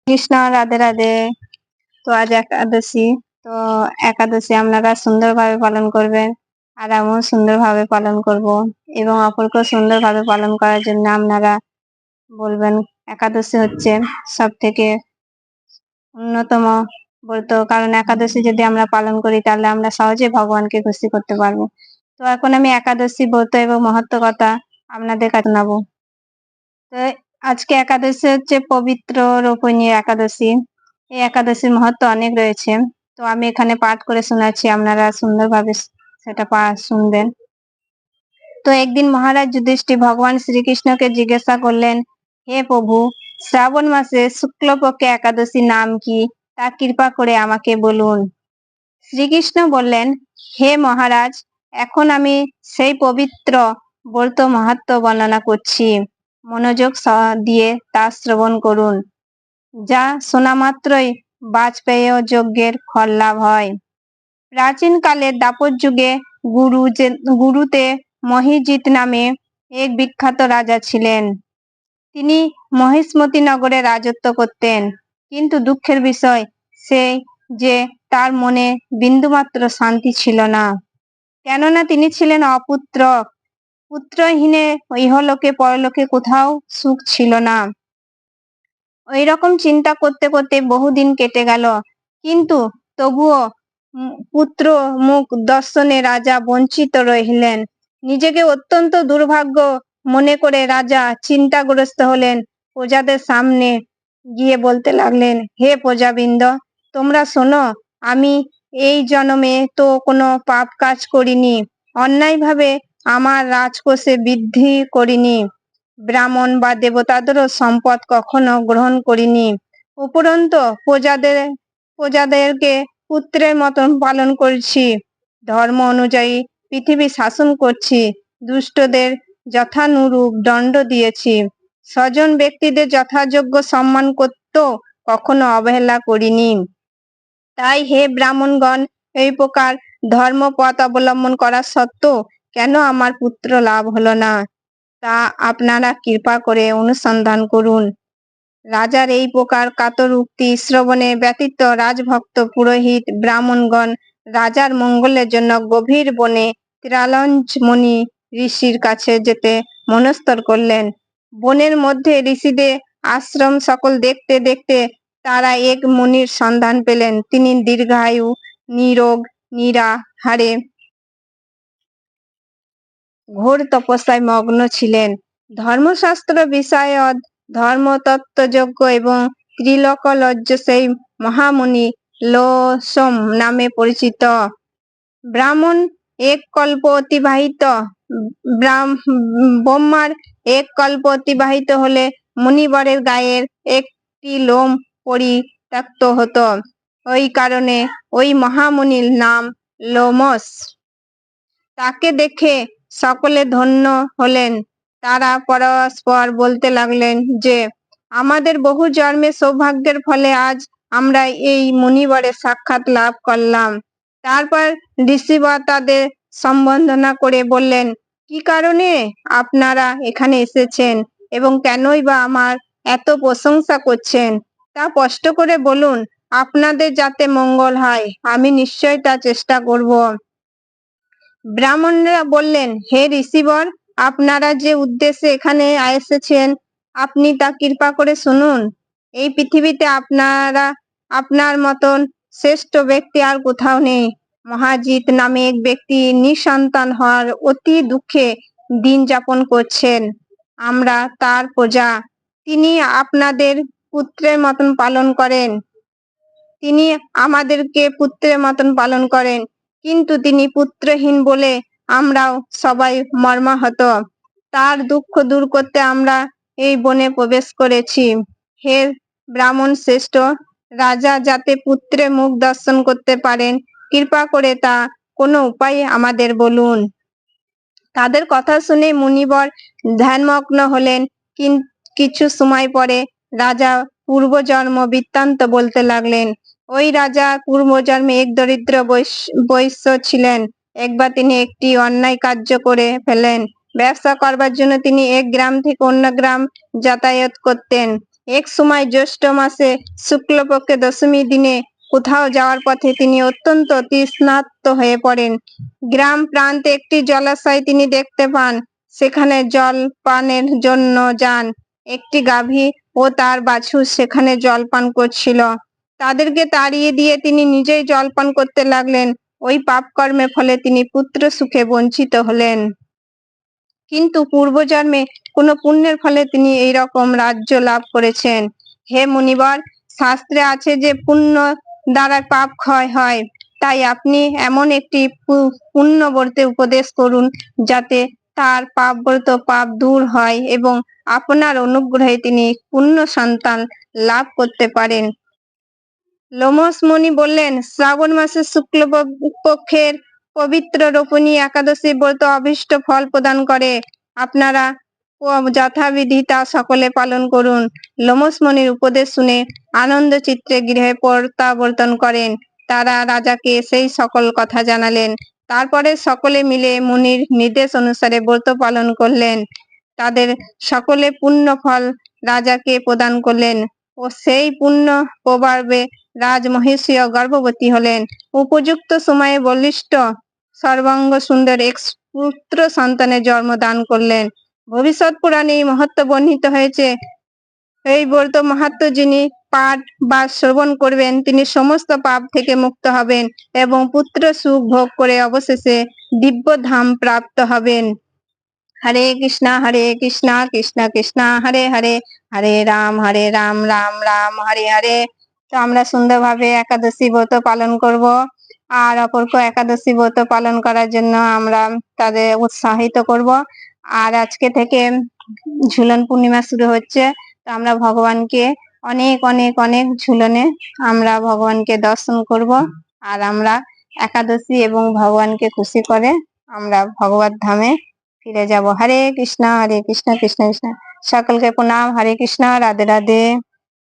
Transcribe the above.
কৃষ্ণ, রাধে রাধে। তো আজ একাদশী। তো একাদশী আপনারা সুন্দরভাবে পালন করবেন, আর আমিও সুন্দরভাবে পালন করব, এবং অপরকেও সুন্দরভাবে পালন করার জন্য আপনারা বলবেন। একাদশী হচ্ছে সব থেকে অন্যতম ব্রত, কারণ একাদশী যদি আমরা পালন করি তাহলে আমরা সহজে ভগবানকে খুশি করতে পারবো। তো এখন আমি একাদশী ব্রত এবং মহত্ব কথা আপনাদের কাছে শোনাবো। তো আজকে একাদশী হচ্ছে পবিত্র রোপণী একাদশী। এই একাদশীর মহত্ব অনেক রয়েছে। তো আমি এখানে পাঠ করে শোনাচ্ছি, আপনারা সুন্দরভাবে সেটা শুনবেন। তো একদিন মহারাজ যুধিষ্ঠির ভগবান শ্রীকৃষ্ণকে জিজ্ঞাসা করলেন, হে প্রভু, শ্রাবণ মাসে শুক্লপক্ষে একাদশী নাম কি, তা কৃপা করে আমাকে বলুন। শ্রীকৃষ্ণ বললেন, হে মহারাজ, এখন আমি সেই পবিত্র ব্রত মাহাত্ম্য বর্ণনা করছি। মনোযোগ দিয়ে তা শ্রবণ করুন। যা শোনা মাত্রই বাজপেয় যজ্ঞের ফল লাভ হয়। প্রাচীন কালের দাপর যুগে গুরুতে মহিজিৎ নামে এক বিখ্যাত রাজা ছিলেন। তিনি মহিষ্মতি নগরে রাজত্ব করতেন, কিন্তু দুঃখের বিষয় সেই যে তার মনে বিন্দুমাত্র শান্তি ছিল না, কেননা তিনি ছিলেন অপুত্র। পুত্রহীনে ইহলোকে পরলোকে কোথাও সুখ ছিল না। ওই রকম চিন্তা করতে করতে বহুদিন কেটে গেল, কিন্তু তবুও পুত্র মুখ দর্শনে রাজা বঞ্চিত রহিলেন। নিজেকে অত্যন্ত দুর্ভাগ্য মনে করে রাজা চিন্তাগ্রস্ত হলেন। প্রজাদের সামনে গিয়ে বলতে লাগলেন, হে প্রজাবৃন্দ, তোমরা শোনো, আমি এই জন্মে তো কোনো পাপ কাজ করিনি, অন্যায়ভাবে আমার রাজকোষে বৃদ্ধি করিনি, ব্রাহ্মণ বা দেবতাদেরও সম্পদ কখনো গ্রহণ করিনি, উপরন্তু প্রজাদেরকে পুত্রের মতন পালন করছি, ধর্ম অনুযায়ী পৃথিবী শাসন করছি, দুষ্টদের যথানুরূপ দণ্ড দিয়েছি, স্বজন ব্যক্তিদের যথাযোগ্য সম্মান করতেও কখনো অবহেলা করিনি। তাই হে ব্রাহ্মণগণ, এই প্রকার ধর্মপথ অবলম্বন করা সত্ত্বেও কেন আমার পুত্র লাভ হলো না, তা আপনারা কৃপা করে অনুসন্ধান করুন। রাজার এই প্রকার কাতর উক্তি শ্রবণে ব্যতীত রাজভক্ত পুরোহিত ব্রাহ্মণগণ রাজার মঙ্গলের জন্য গভীর বনে ত্রিলঞ্চ মুনি ঋষির কাছে যেতে মনস্থর করলেন। বনের মধ্যে ঋষিদের আশ্রম সকল দেখতে দেখতে তারা এক মুনির সন্ধান পেলেন। তিনি দীর্ঘায়ু, নিরোগ, নিরাহারে ঘোর তপস্যায় মগ্ন ছিলেন। ধর্মশাস্ত্র বিষয়ক ধর্মতত্ত্বযজ্ঞ এবং ত্রিলোকলজ্জ সেই মহামুনি লোসম নামে পরিচিত। ব্রাহ্মণ এক কল্প অতিবাহিত ব্রহ্মার এক কল্প অতিবাহিত হলে মুনিবরের গায়ের একটি লোম পরিত্যক্ত হতো। ওই কারণে ওই মহামুনির নাম লোমশ। তাকে দেখে সকলে ধন্য হলেন। তারা পরস্পর বলতে লাগলেন যে, আমাদের বহু জন্মের সৌভাগ্যের ফলে আজ আমরা এই মুনিবরের সাক্ষাৎ লাভ করলাম। তারপর ঋষিবর তাদের সম্বর্ধনা করে বললেন, কি কারণে আপনারা এখানে এসেছেন এবং কেনই বা আমার এত প্রশংসা করছেন, তা স্পষ্ট করে বলুন। আপনাদের যাতে মঙ্গল হয়, আমি নিশ্চয় তা চেষ্টা করব। ব্রাহ্মণরা বললেন, হে ঋষিবর, আপনারা যে উদ্দেশ্যে এখানে এসেছেন আপনি তা কৃপা করে শুনুন। এই পৃথিবীতে আপনার মতন শ্রেষ্ঠ ব্যক্তি আর কোথাও নেই। মহাজিৎ নামে এক ব্যক্তি নিঃসন্তান হওয়ার অতি দুঃখে দিন যাপন করছেন। আমরা তার প্রজা। তিনি আপনাদের পুত্রের মতন পালন করেন। তিনি আমাদেরকে পুত্রের মতন পালন করেন, কিন্তু তিনি পুত্রহীন বলে আমরাও সবাই মর্মাহত। তার দুঃখ দূর করতে আমরা এই বনে প্রবেশ করেছি। হে ব্রাহ্মণ শ্রেষ্ঠ, রাজা যাতে পুত্রের মুখ দর্শন করতে পারেন, কৃপা করে তা কোনো উপায় আমাদের বলুন। তাদের কথা শুনে মুনিবর ধ্যানমগ্ন হলেন। কিছু সময় পরে রাজা পূর্বজন্ম বৃত্তান্ত বলতে লাগলেন। ওই রাজা পূর্বজন্মে এক দরিদ্র বৈশ্য ছিলেন। একবার তিনি একটি অন্যায় কার্য করে ফেলেন। ব্যবসা করবার জন্য তিনি এক গ্রাম থেকে অন্য গ্রাম যাতায়াত করতেন। এক সময় জ্যৈষ্ঠ মাসে শুক্লপক্ষে দশমী দিনে কোথাও যাওয়ার পথে তিনি অত্যন্ত তৃষ্ণার্ত হয়ে পড়েন। গ্রাম প্রান্তে একটি জলাশয় তিনি দেখতে পান। সেখানে জল পানের জন্য যান। একটি গাভী ও তার বাছুর সেখানে জল পান করছিল। তাদেরকে তাড়িয়ে দিয়ে তিনি নিজেই জল পান করতে লাগলেন। ওই পাপ কর্মের ফলে তিনি পুত্র সুখে বঞ্চিত হলেন। কিন্তু পূর্বজন্মে কোনো পুণ্যের ফলে তিনি এই রকম রাজ্য লাভ করেছেন। হে মুনিবর, শাস্ত্রে আছে যে পুণ্য দ্বারা পাপ ক্ষয় হয়। তাই আপনি এমন একটি পুণ্যব্রতে উপদেশ করুন যাতে তার পাপব্রত পাপ দূর হয় এবং আপনার অনুগ্রহে তিনি পুণ্য সন্তান লাভ করতে পারেন। লোমস মুনি বললেন, শ্রাবণ মাসের শুক্ল পক্ষের পবিত্র রোপণী একাদশী ব্রত অভীষ্ট ফল প্রদান করে। আপনারা যথাবিধি তা সকলে পালন করুন। লোমস মুনির উপদেশ শুনে আনন্দ চিত্তে গৃহে প্রত্যাবর্তন করেন। তারা রাজাকে সেই সকল কথা জানালেন। তারপরে সকলে মিলে মুনির নির্দেশ অনুসারে ব্রত পালন করলেন। তাদের সকলে পুণ্য ফল রাজাকে প্রদান করলেন ও সেই পুণ্য প্রভাবে রাজমহিষীও গর্ভবতী হলেন। উপযুক্ত সময়ে বলিষ্ঠ সর্বাঙ্গ সুন্দর এক পুত্র সন্তানের জন্ম দান করলেন। ভবিষ্যৎ পুরাণে এই মহত্ব বর্ণিত হয়েছে। এই ব্রত মাহাত্ম্য যিনি পাঠ বা শ্রবণ করবেন তিনি সমস্ত পাপ থেকে মুক্ত হবেন এবং পুত্র সুখ ভোগ করে অবশেষে দিব্য ধাম প্রাপ্ত হবেন। হরে কৃষ্ণ কৃষ্ণ কৃষ্ণ হরে হরে, হরে রাম রাম রাম হরে হরে। তো আমরা সুন্দরভাবে একাদশী ব্রত পালন করব। আর অপরকে একাদশী ব্রত পালন করার জন্য আমরা তাদের উৎসাহিত করব। আর আজকে থেকে ঝুলন পূর্ণিমা শুরু হচ্ছে। তো আমরা ভগবানকে অনেক অনেক অনেক ঝুলনে আমরা ভগবানকে দর্শন করব। আর আমরা একাদশী এবং ভগবানকে খুশি করে আমরা ভগবত ধামে ফিরে যাব। হরে কৃষ্ণ কৃষ্ণ কৃষ্ণ। সকলকে প্রণাম। হরে কৃষ্ণ, রাধে রাধে।